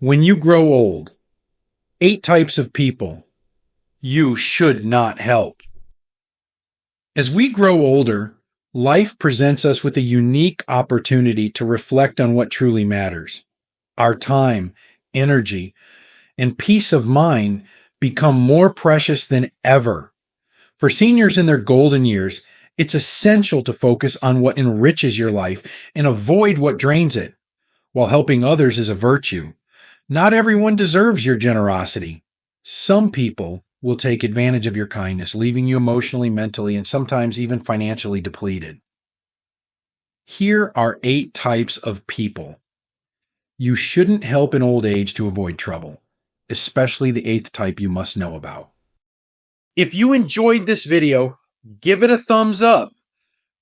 When you grow old, 8 types of people you should not help. As we grow older, life presents us with a unique opportunity to reflect on what truly matters. Our time, energy, and peace of mind become more precious than ever. For seniors in their golden years, it's essential to focus on what enriches your life and avoid what drains it. While helping others is a virtue, not everyone deserves your generosity. Some people will take advantage of your kindness, leaving you emotionally, mentally, and sometimes even financially depleted. Here are 8 types of people you shouldn't help in old age to avoid trouble, especially the 8th type you must know about. If you enjoyed this video, give it a thumbs up.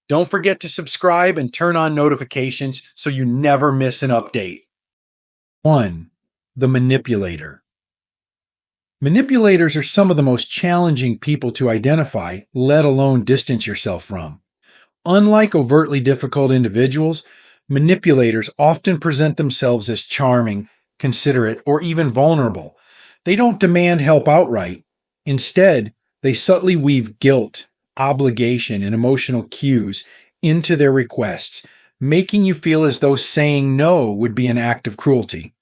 Don't forget to subscribe and turn on notifications so you never miss an update. 1. The manipulator. Manipulators are some of the most challenging people to identify, let alone distance yourself from. Unlike overtly difficult individuals, manipulators often present themselves as charming, considerate, or even vulnerable. They don't demand help outright. Instead, they subtly weave guilt, obligation, and emotional cues into their requests, making you feel as though saying no would be an act of cruelty.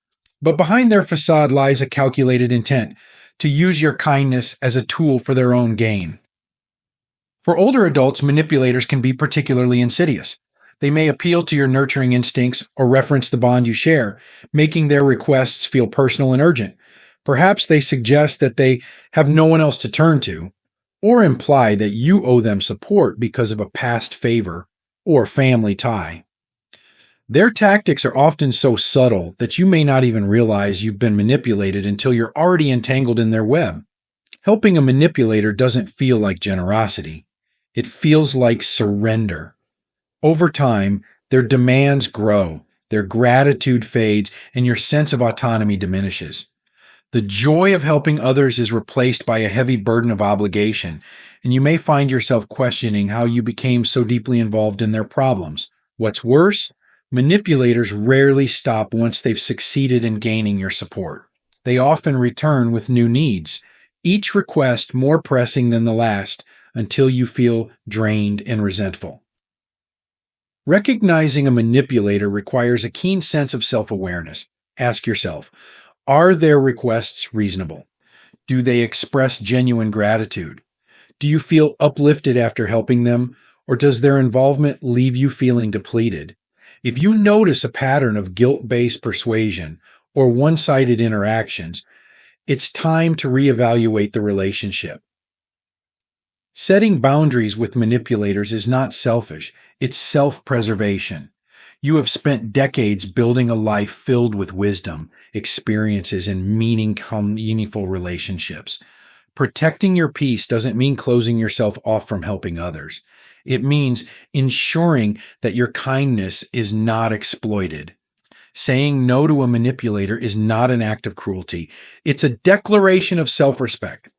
But behind their facade lies a calculated intent to use your kindness as a tool for their own gain. For older adults, manipulators can be particularly insidious. They may appeal to your nurturing instincts or reference the bond you share, making their requests feel personal and urgent. Perhaps they suggest that they have no one else to turn to, or imply that you owe them support because of a past favor or family tie. Their tactics are often so subtle that you may not even realize you've been manipulated until you're already entangled in their web. Helping a manipulator doesn't feel like generosity. It feels like surrender. Over time, their demands grow, their gratitude fades, and your sense of autonomy diminishes. The joy of helping others is replaced by a heavy burden of obligation, and you may find yourself questioning how you became so deeply involved in their problems. What's worse, manipulators rarely stop once they've succeeded in gaining your support. They often return with new needs, each request more pressing than the last, until you feel drained and resentful. Recognizing a manipulator requires a keen sense of self-awareness. Ask yourself, are their requests reasonable? Do they express genuine gratitude? Do you feel uplifted after helping them, or does their involvement leave you feeling depleted? If you notice a pattern of guilt-based persuasion or one-sided interactions, it's time to reevaluate the relationship. Setting boundaries with manipulators is not selfish, it's self-preservation. You have spent decades building a life filled with wisdom, experiences, and meaningful relationships. Protecting your peace doesn't mean closing yourself off from helping others. It means ensuring that your kindness is not exploited. Saying no to a manipulator is not an act of cruelty. It's a declaration of self-respect.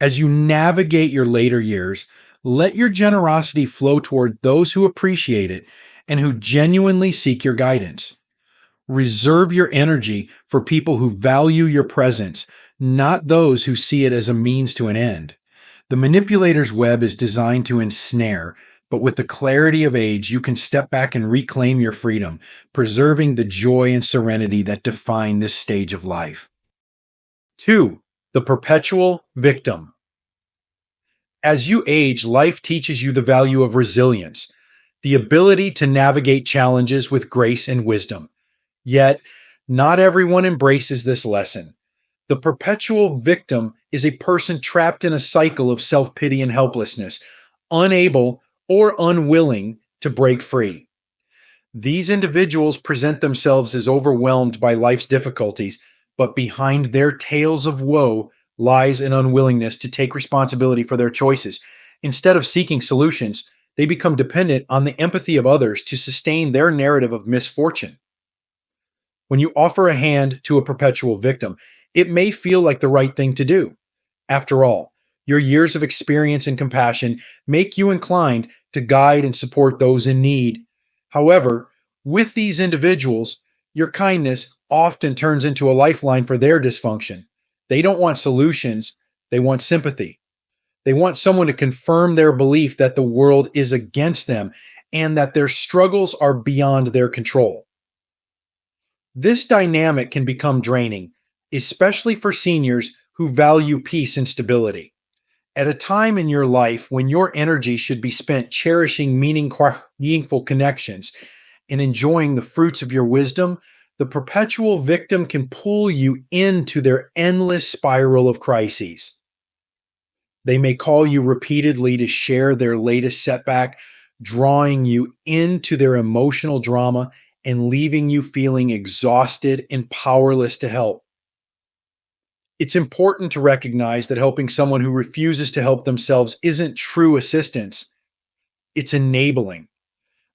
As you navigate your later years, let your generosity flow toward those who appreciate it and who genuinely seek your guidance. Reserve your energy for people who value your presence, not those who see it as a means to an end. The manipulator's web is designed to ensnare, but with the clarity of age, you can step back and reclaim your freedom, preserving the joy and serenity that define this stage of life. 2. The Perpetual Victim. As you age, life teaches you the value of resilience, the ability to navigate challenges with grace and wisdom. Yet, not everyone embraces this lesson. The perpetual victim is a person trapped in a cycle of self-pity and helplessness, unable or unwilling to break free. These individuals present themselves as overwhelmed by life's difficulties, but behind their tales of woe lies an unwillingness to take responsibility for their choices. Instead of seeking solutions, they become dependent on the empathy of others to sustain their narrative of misfortune. When you offer a hand to a perpetual victim, it may feel like the right thing to do. After all, your years of experience and compassion make you inclined to guide and support those in need. However, with these individuals, your kindness often turns into a lifeline for their dysfunction. They don't want solutions, they want sympathy. They want someone to confirm their belief that the world is against them and that their struggles are beyond their control. This dynamic can become draining, especially for seniors who value peace and stability. At a time in your life when your energy should be spent cherishing meaningful connections and enjoying the fruits of your wisdom, the perpetual victim can pull you into their endless spiral of crises. They may call you repeatedly to share their latest setback, drawing you into their emotional drama and leaving you feeling exhausted and powerless to help. It's important to recognize that helping someone who refuses to help themselves isn't true assistance, it's enabling.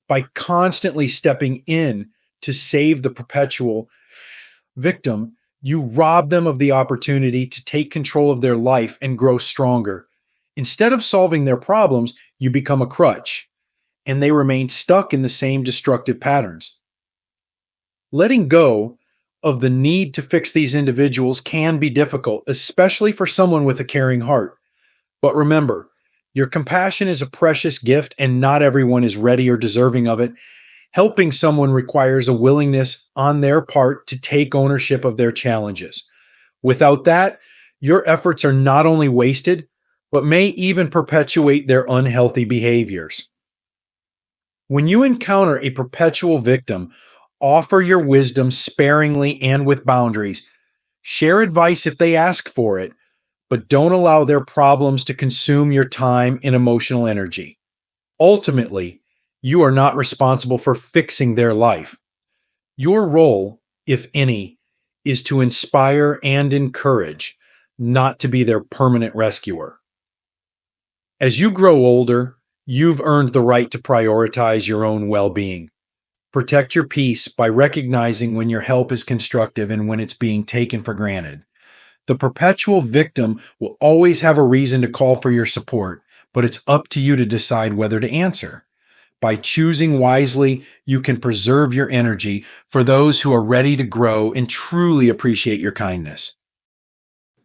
By constantly stepping in to save the perpetual victim, you rob them of the opportunity to take control of their life and grow stronger. Instead of solving their problems, you become a crutch, and they remain stuck in the same destructive patterns. Letting go of the need to fix these individuals can be difficult, especially for someone with a caring heart. But remember, your compassion is a precious gift, and not everyone is ready or deserving of it. Helping someone requires a willingness on their part to take ownership of their challenges. Without that, your efforts are not only wasted, but may even perpetuate their unhealthy behaviors. When you encounter a perpetual victim, offer your wisdom sparingly and with boundaries. Share advice if they ask for it, but don't allow their problems to consume your time and emotional energy. Ultimately, you are not responsible for fixing their life. Your role, if any, is to inspire and encourage, not to be their permanent rescuer. As you grow older, you've earned the right to prioritize your own well-being. Protect your peace by recognizing when your help is constructive and when it's being taken for granted. The perpetual victim will always have a reason to call for your support, but it's up to you to decide whether to answer. By choosing wisely, you can preserve your energy for those who are ready to grow and truly appreciate your kindness.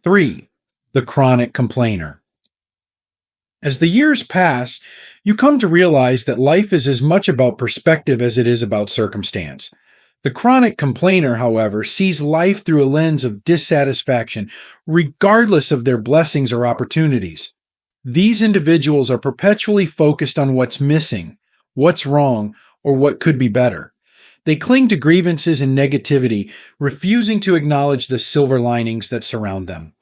3. The chronic complainer. As the years pass, you come to realize that life is as much about perspective as it is about circumstance. The chronic complainer, however, sees life through a lens of dissatisfaction, regardless of their blessings or opportunities. These individuals are perpetually focused on what's missing, what's wrong, or what could be better. They cling to grievances and negativity, refusing to acknowledge the silver linings that surround them.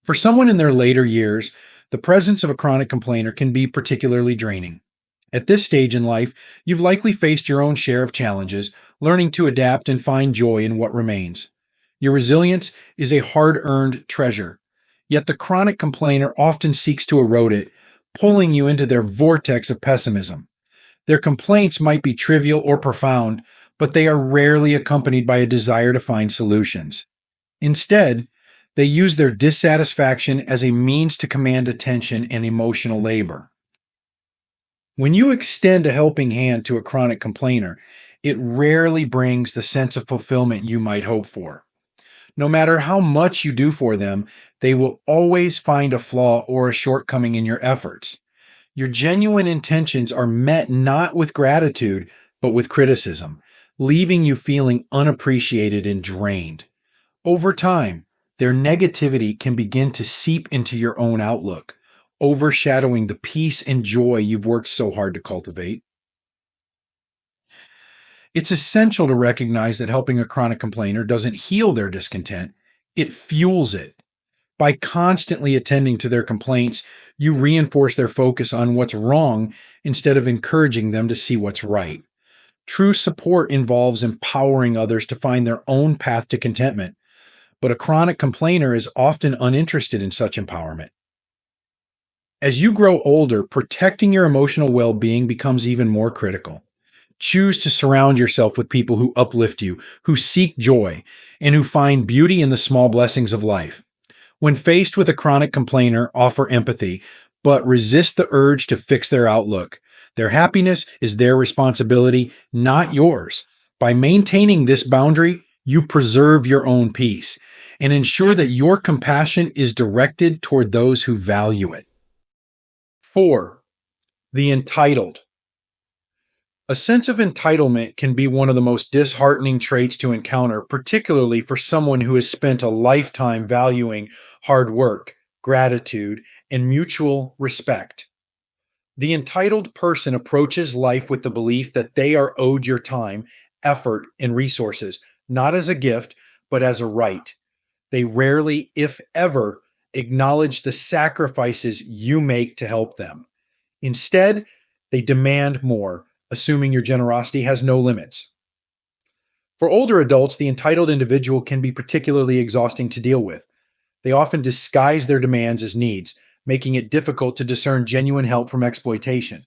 For someone in their later years, the presence of a chronic complainer can be particularly draining. At this stage in life, you've likely faced your own share of challenges, learning to adapt and find joy in what remains. Your resilience is a hard-earned treasure, yet the chronic complainer often seeks to erode it, pulling you into their vortex of pessimism. Their complaints might be trivial or profound, but they are rarely accompanied by a desire to find solutions. Instead, they use their dissatisfaction as a means to command attention and emotional labor. When you extend a helping hand to a chronic complainer, it rarely brings the sense of fulfillment you might hope for. No matter how much you do for them, they will always find a flaw or a shortcoming in your efforts. Your genuine intentions are met not with gratitude, but with criticism, leaving you feeling unappreciated and drained. Over time, their negativity can begin to seep into your own outlook, overshadowing the peace and joy you've worked so hard to cultivate. It's essential to recognize that helping a chronic complainer doesn't heal their discontent, it fuels it. By constantly attending to their complaints, you reinforce their focus on what's wrong instead of encouraging them to see what's right. True support involves empowering others to find their own path to contentment, but a chronic complainer is often uninterested in such empowerment. As you grow older, protecting your emotional well-being becomes even more critical. Choose to surround yourself with people who uplift you, who seek joy, and who find beauty in the small blessings of life. When faced with a chronic complainer, offer empathy, but resist the urge to fix their outlook. Their happiness is their responsibility, not yours. By maintaining this boundary, You preserve your own peace and ensure that your compassion is directed toward those who value it. 4. The entitled. A sense of entitlement can be one of the most disheartening traits to encounter, particularly for someone who has spent a lifetime valuing hard work, gratitude, and mutual respect. The entitled person approaches life with the belief that they are owed your time, effort, and resources, not as a gift, but as a right. They rarely, if ever, acknowledge the sacrifices you make to help them. Instead, they demand more, assuming your generosity has no limits. For older adults, the entitled individual can be particularly exhausting to deal with. They often disguise their demands as needs, making it difficult to discern genuine help from exploitation.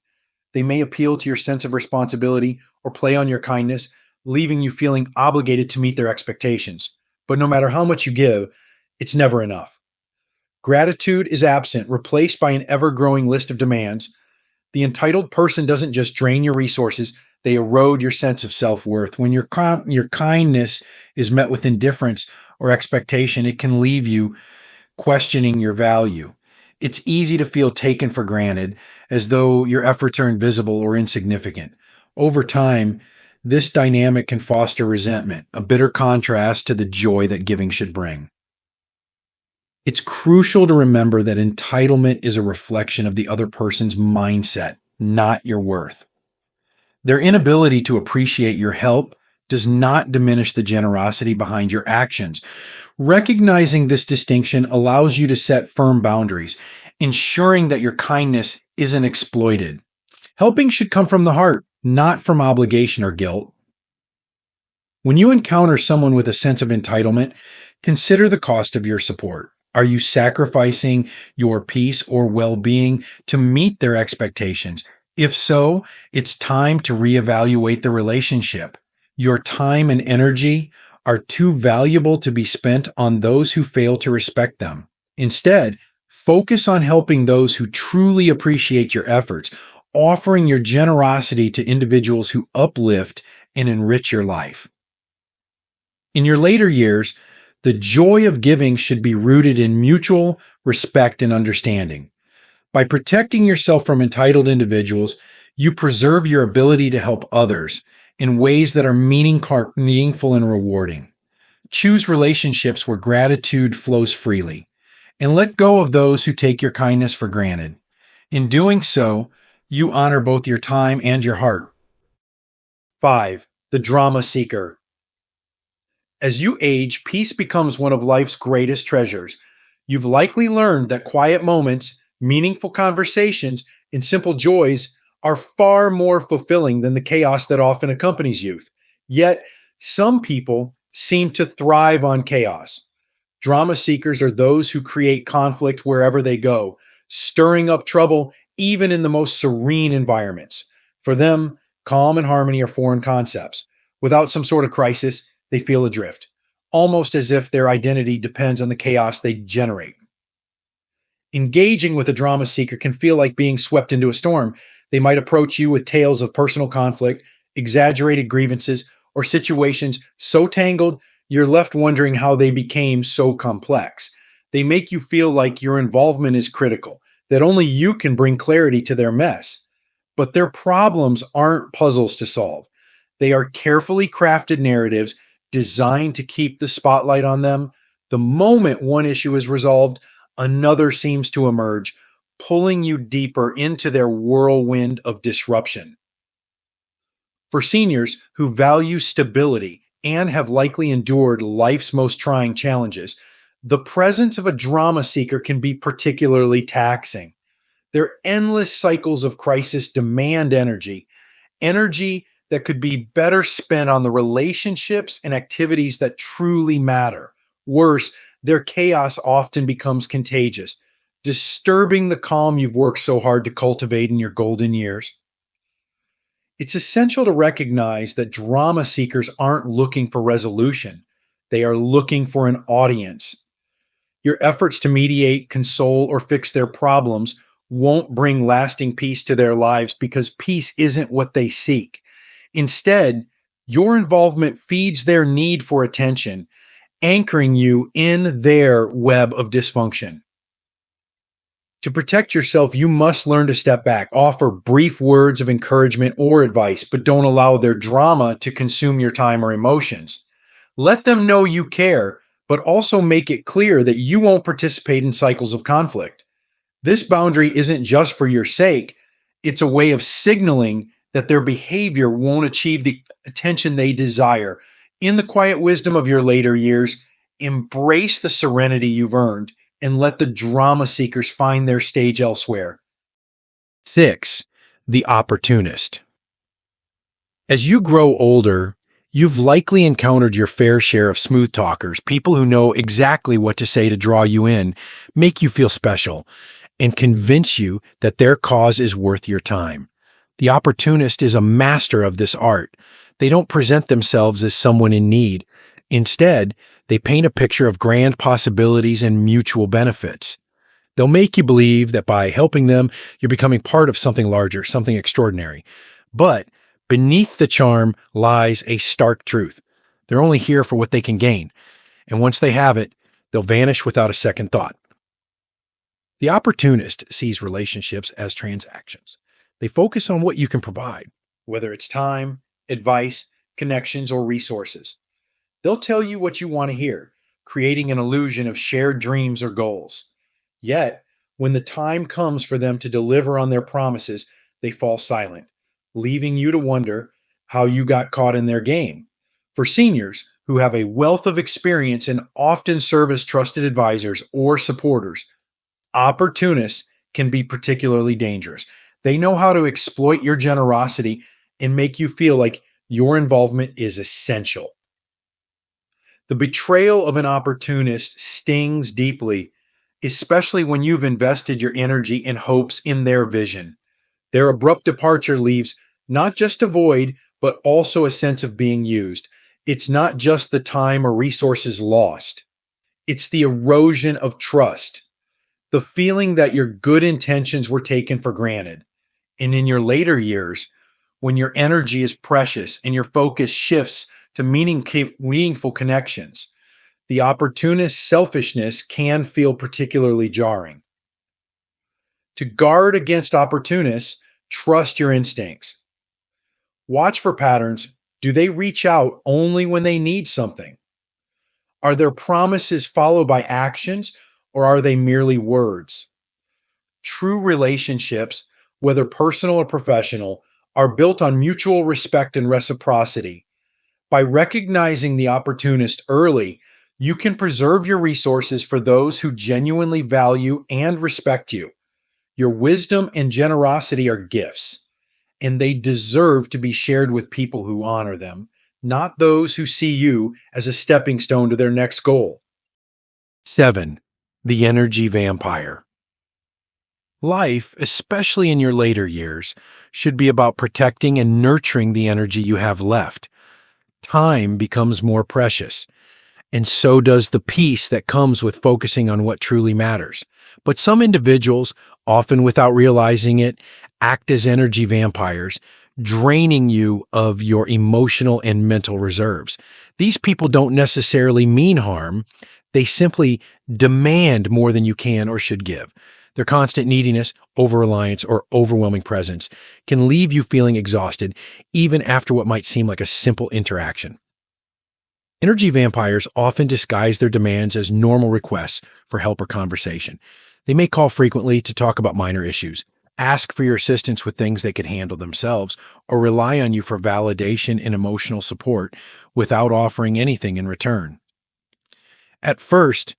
They may appeal to your sense of responsibility or play on your kindness, leaving you feeling obligated to meet their expectations. But no matter how much you give, it's never enough. Gratitude is absent, replaced by an ever-growing list of demands. The entitled person doesn't just drain your resources, they erode your sense of self-worth. When your kindness is met with indifference or expectation, it can leave you questioning your value. It's easy to feel taken for granted, as though your efforts are invisible or insignificant. Over time, this dynamic can foster resentment, a bitter contrast to the joy that giving should bring. It's crucial to remember that entitlement is a reflection of the other person's mindset, not your worth. Their inability to appreciate your help does not diminish the generosity behind your actions. Recognizing this distinction allows you to set firm boundaries, ensuring that your kindness isn't exploited. Helping should come from the heart, not from obligation or guilt. When you encounter someone with a sense of entitlement, consider the cost of your support. Are you sacrificing your peace or well-being to meet their expectations? If so, it's time to reevaluate the relationship. Your time and energy are too valuable to be spent on those who fail to respect them. Instead, focus on helping those who truly appreciate your efforts, offering your generosity to individuals who uplift and enrich your life. In your later years, the joy of giving should be rooted in mutual respect and understanding. By protecting yourself from entitled individuals, you preserve your ability to help others in ways that are meaningful and rewarding. Choose relationships where gratitude flows freely, and let go of those who take your kindness for granted. In doing so, you honor both your time and your heart. 5. The drama seeker. As you age, peace becomes one of life's greatest treasures. You've likely learned that quiet moments, meaningful conversations, and simple joys are far more fulfilling than the chaos that often accompanies youth. Yet, some people seem to thrive on chaos. Drama seekers are those who create conflict wherever they go, stirring up trouble even in the most serene environments. For them, calm and harmony are foreign concepts. Without some sort of crisis, they feel adrift, almost as if their identity depends on the chaos they generate. Engaging with a drama seeker can feel like being swept into a storm. They might approach you with tales of personal conflict, exaggerated grievances, or situations so tangled you're left wondering how they became so complex. They make you feel like your involvement is critical, that only you can bring clarity to their mess. But their problems aren't puzzles to solve. They are carefully crafted narratives designed to keep the spotlight on them. The moment one issue is resolved, another seems to emerge, pulling you deeper into their whirlwind of disruption. For seniors who value stability and have likely endured life's most trying challenges, the presence of a drama seeker can be particularly taxing. Their endless cycles of crisis demand energy that could be better spent on the relationships and activities that truly matter. Worse, their chaos often becomes contagious, disturbing the calm you've worked so hard to cultivate in your golden years. It's essential to recognize that drama seekers aren't looking for resolution. They are looking for an audience. Your efforts to mediate, console, or fix their problems won't bring lasting peace to their lives because peace isn't what they seek. Instead, Your involvement feeds their need for attention, anchoring you in their web of dysfunction. To protect yourself, you must learn to step back, offer brief words of encouragement or advice, but don't allow their drama to consume your time or emotions. Let them know you care, but also make it clear that you won't participate in cycles of conflict. This boundary isn't just for your sake, it's a way of signaling that their behavior won't achieve the attention they desire. In the quiet wisdom of your later years, embrace the serenity you've earned and let the drama seekers find their stage elsewhere. 6. The Opportunist. As you grow older, you've likely encountered your fair share of smooth talkers, people who know exactly what to say to draw you in, make you feel special, and convince you that their cause is worth your time. The opportunist is a master of this art. They don't present themselves as someone in need. Instead, they paint a picture of grand possibilities and mutual benefits. They'll make you believe that by helping them, you're becoming part of something larger, something extraordinary. But beneath the charm lies a stark truth. They're only here for what they can gain, and once they have it, they'll vanish without a second thought. The opportunist sees relationships as transactions. They focus on what you can provide, whether it's time, advice, connections, or resources. They'll tell you what you want to hear, creating an illusion of shared dreams or goals. Yet, when the time comes for them to deliver on their promises, they fall silent, leaving you to wonder how you got caught in their game. For seniors who have a wealth of experience and often serve as trusted advisors or supporters, opportunists can be particularly dangerous. They know how to exploit your generosity and make you feel like your involvement is essential. The betrayal of an opportunist stings deeply, especially when you've invested your energy and hopes in their vision. Their abrupt departure leaves not just a void, but also a sense of being used. It's not just the time or resources lost, it's the erosion of trust, the feeling that your good intentions were taken for granted. And in your later years, when your energy is precious and your focus shifts to meaningful connections, the opportunist selfishness can feel particularly jarring. To guard against opportunists, trust your instincts. Watch for patterns. Do they reach out only when they need something? Are their promises followed by actions, or are they merely words? True relationships, whether personal or professional, are built on mutual respect and reciprocity. By recognizing the opportunist early, you can preserve your resources for those who genuinely value and respect you. Your wisdom and generosity are gifts, and they deserve to be shared with people who honor them, not those who see you as a stepping stone to their next goal. 7. The Energy Vampire. Life, especially in your later years, should be about protecting and nurturing the energy you have left. Time becomes more precious, and so does the peace that comes with focusing on what truly matters. But some individuals, often without realizing it, act as energy vampires, draining you of your emotional and mental reserves. These people don't necessarily mean harm. They simply demand more than you can or should give. Their constant neediness, over-reliance, or overwhelming presence can leave you feeling exhausted, even after what might seem like a simple interaction. Energy vampires often disguise their demands as normal requests for help or conversation. They may call frequently to talk about minor issues, ask for your assistance with things they could handle themselves, or rely on you for validation and emotional support without offering anything in return. At first,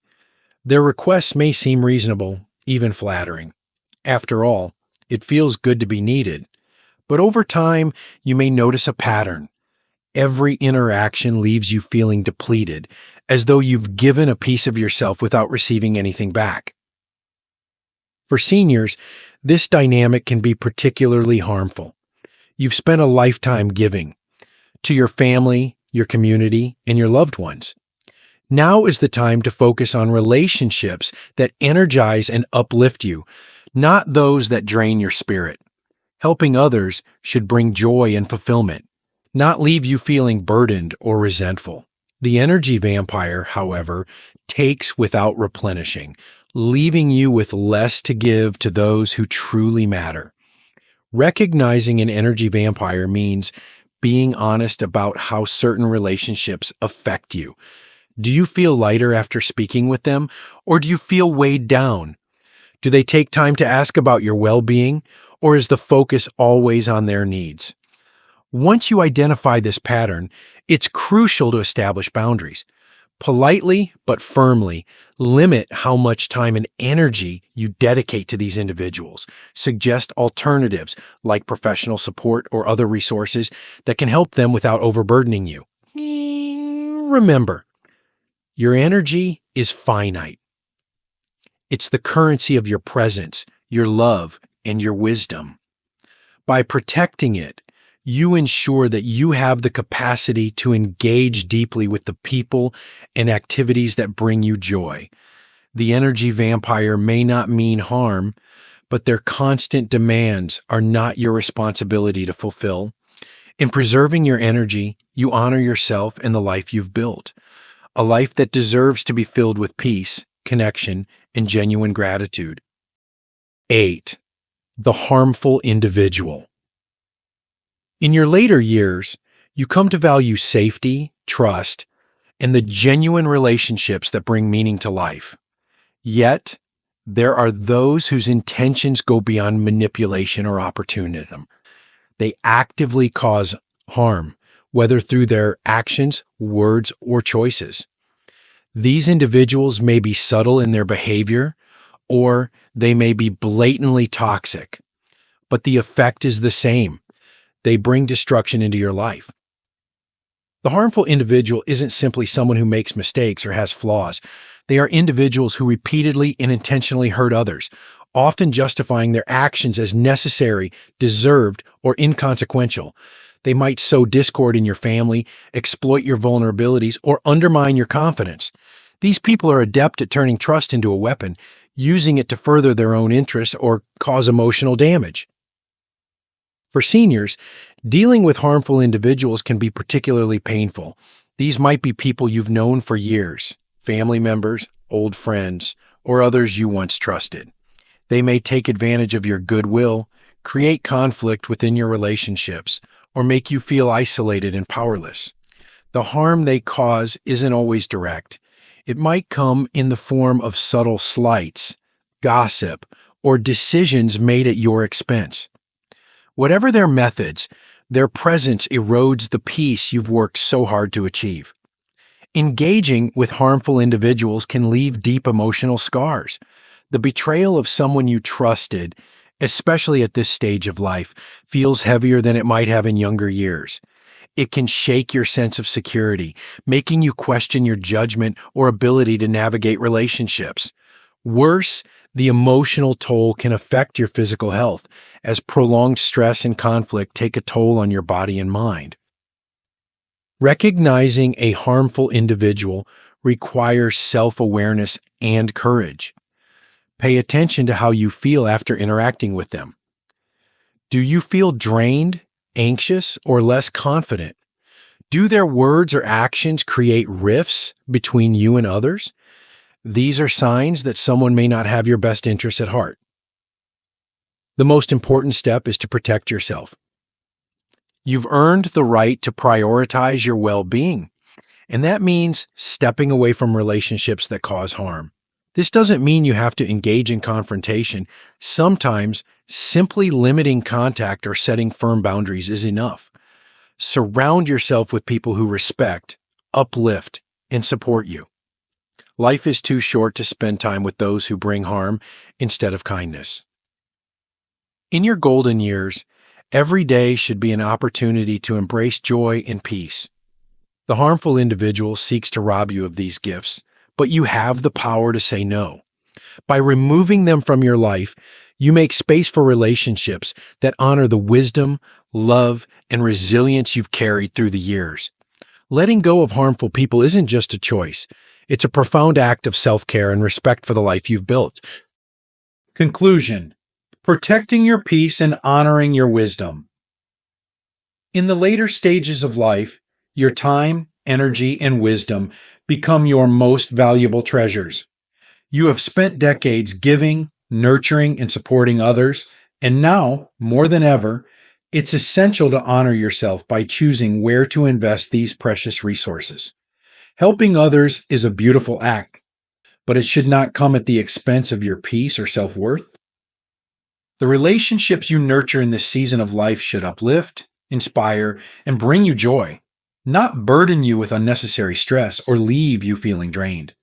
their requests may seem reasonable, even flattering. After all, it feels good to be needed. But over time, you may notice a pattern. Every interaction leaves you feeling depleted, as though you've given a piece of yourself without receiving anything back. For seniors, this dynamic can be particularly harmful. You've spent a lifetime giving to your family, your community, and your loved ones. Now is the time to focus on relationships that energize and uplift you, not those that drain your spirit. Helping others should bring joy and fulfillment, not leave you feeling burdened or resentful. The energy vampire, however, takes without replenishing, leaving you with less to give to those who truly matter. Recognizing an energy vampire means being honest about how certain relationships affect you. Do you feel lighter after speaking with them, or do you feel weighed down? Do they take time to ask about your well-being, or is the focus always on their needs? Once you identify this pattern, it's crucial to establish boundaries. Politely but firmly limit how much time and energy you dedicate to these individuals. Suggest alternatives like professional support or other resources that can help them without overburdening you. Remember, your energy is finite. It's the currency of your presence, your love, and your wisdom. By protecting it, you ensure that you have the capacity to engage deeply with the people and activities that bring you joy. The energy vampire may not mean harm, but their constant demands are not your responsibility to fulfill. In preserving your energy, you honor yourself and the life you've built, a life that deserves to be filled with peace, connection, and genuine gratitude. 8. The harmful individual. In your later years, you come to value safety, trust, and the genuine relationships that bring meaning to life. Yet, there are those whose intentions go beyond manipulation or opportunism. They actively cause harm, whether through their actions, words, or choices. These individuals may be subtle in their behavior, or they may be blatantly toxic, but the effect is the same. They bring destruction into your life. The harmful individual isn't simply someone who makes mistakes or has flaws. They are individuals who repeatedly and intentionally hurt others, often justifying their actions as necessary, deserved, or inconsequential. They might sow discord in your family, exploit your vulnerabilities, or undermine your confidence. These people are adept at turning trust into a weapon, using it to further their own interests or cause emotional damage. For seniors, dealing with harmful individuals can be particularly painful. These might be people you've known for years, family members, old friends, or others you once trusted. They may take advantage of your goodwill, create conflict within your relationships, or make you feel isolated and powerless. The harm they cause isn't always direct. It might come in the form of subtle slights, gossip, or decisions made at your expense. Whatever their methods, their presence erodes the peace you've worked so hard to achieve. Engaging with harmful individuals can leave deep emotional scars. The betrayal of someone you trusted, especially at this stage of life, feels heavier than it might have in younger years. It can shake your sense of security, making you question your judgment or ability to navigate relationships. Worse, the emotional toll can affect your physical health, as prolonged stress and conflict take a toll on your body and mind. Recognizing a harmful individual requires self-awareness and courage. Pay attention to how you feel after interacting with them. Do you feel drained, anxious, or less confident? Do their words or actions create rifts between you and others? These are signs that someone may not have your best interests at heart. The most important step is to protect yourself. You've earned the right to prioritize your well-being, and that means stepping away from relationships that cause harm. This doesn't mean you have to engage in confrontation. Sometimes simply limiting contact or setting firm boundaries is enough. Surround yourself with people who respect, uplift, and support you. Life is too short to spend time with those who bring harm instead of kindness. In your golden years, every day should be an opportunity to embrace joy and peace. The harmful individual seeks to rob you of these gifts, but you have the power to say no. By removing them from your life, you make space for relationships that honor the wisdom, love, and resilience you've carried through the years. Letting go of harmful people isn't just a choice. It's a profound act of self-care and respect for the life you've built. Conclusion: protecting your peace and honoring your wisdom. In the later stages of life, your time, energy, and wisdom become your most valuable treasures. You have spent decades giving, nurturing, and supporting others, and now, more than ever, it's essential to honor yourself by choosing where to invest these precious resources. Helping others is a beautiful act, but it should not come at the expense of your peace or self-worth. The relationships you nurture in this season of life should uplift, inspire, and bring you joy, not burden you with unnecessary stress or leave you feeling drained.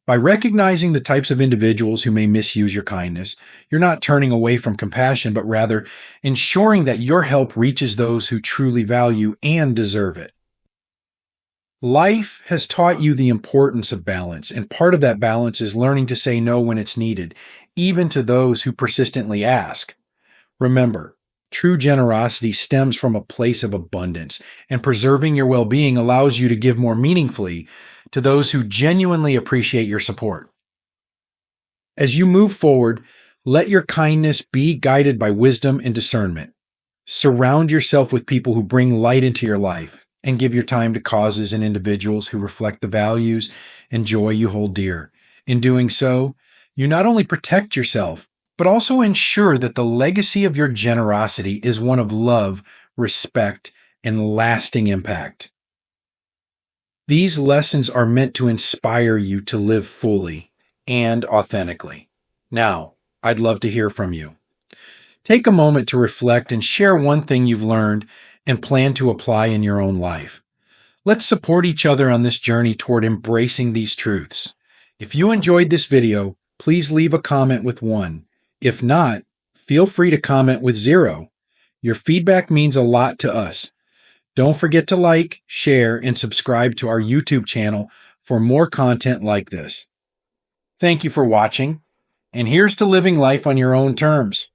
By recognizing the types of individuals who may misuse your kindness, you're not turning away from compassion, but rather ensuring that your help reaches those who truly value and deserve it. Life has taught you the importance of balance, and part of that balance is learning to say no when it's needed, even to those who persistently ask. Remember, true generosity stems from a place of abundance, and preserving your well-being allows you to give more meaningfully to those who genuinely appreciate your support. As you move forward, let your kindness be guided by wisdom and discernment. Surround yourself with people who bring light into your life, and give your time to causes and individuals who reflect the values and joy you hold dear. In doing so, you not only protect yourself, but also ensure that the legacy of your generosity is one of love, respect, and lasting impact. These lessons are meant to inspire you to live fully and authentically. Now, I'd love to hear from you. Take a moment to reflect and share one thing you've learned and plan to apply in your own life. Let's support each other on this journey toward embracing these truths. If you enjoyed this video, please leave a comment with 1. If not, feel free to comment with 0. Your feedback means a lot to us. Don't forget to like, share, and subscribe to our YouTube channel for more content like this. Thank you for watching, and here's to living life on your own terms.